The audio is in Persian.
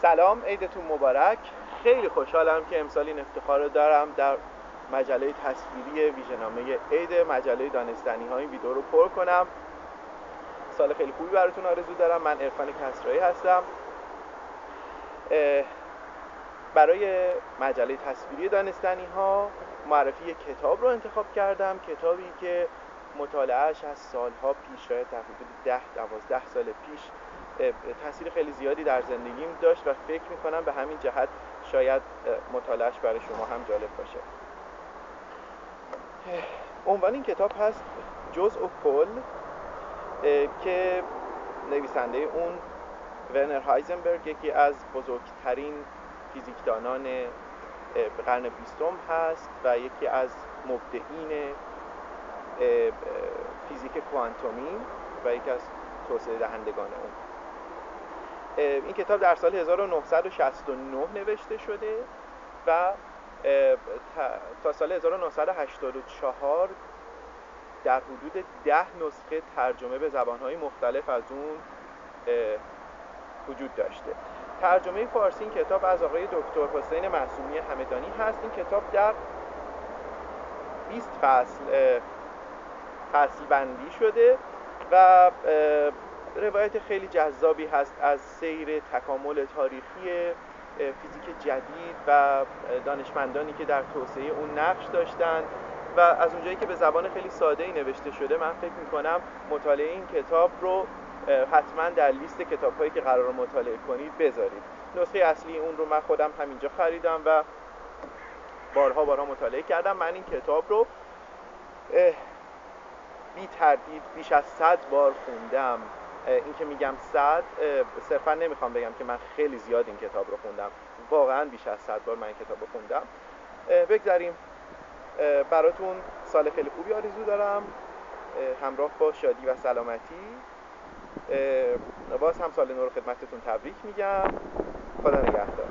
سلام، عیدتون مبارک. خیلی خوشحالم که امسال این افتخار رو دارم در مجله تصویری ویژه‌نامه عید مجله دانستنی ها این ویدیو رو پر کنم. سال خیلی خوبی براتون آرزو دارم. من عرفان کسرایی هستم. برای مجله تصویری دانستنی ها معرفی یک کتاب رو انتخاب کردم، کتابی که مطالعهش از سالها پیش، شاید در حدود 10-12 سال پیش تاثیر خیلی زیادی در زندگیم داشت و فکر میکنم به همین جهت شاید مطالعهش برای شما هم جالب باشه. عنوان این کتاب هست جزء و کل، که نویسنده اون ورنر هایزنبرگ، یکی از بزرگترین فیزیکدانان قرن 20 هست و یکی از مبدعین فیزیک کوانتومی و یکی از توسعه دهندگان اون. این کتاب در سال 1969 نوشته شده و تا سال 1984 در حدود 10 نسخه ترجمه به زبانهای مختلف از اون وجود داشته. ترجمه فارسی این کتاب از آقای دکتر حسین معصومی همدانی هست. این کتاب در 20 فصل بندی شده و روایت خیلی جذابی هست از سیر تکامل تاریخی فیزیک جدید و دانشمندانی که در توسعه اون نقش داشتند و از اونجایی که به زبان خیلی ساده‌ای نوشته شده، من فکر می‌کنم مطالعه این کتاب رو حتما در لیست کتاب‌هایی که قرار مطالعه کنید بذارید. نسخه اصلی اون رو من خودم همینجا خریدم و بارها مطالعه کردم. من این کتاب رو بی تردید بیش از 100 بار خوندم. این که میگم 100 صرفا نمیخوام بگم که من خیلی زیاد این کتاب رو خوندم، واقعا بیش از 100 بار من این کتاب رو خوندم. بگذاریم. براتون سال خیلی خوبی آرزو دارم، همراه با شادی و سلامتی. باز هم سال نو رو خدمتتون تبریک میگم. خدا نگهدار.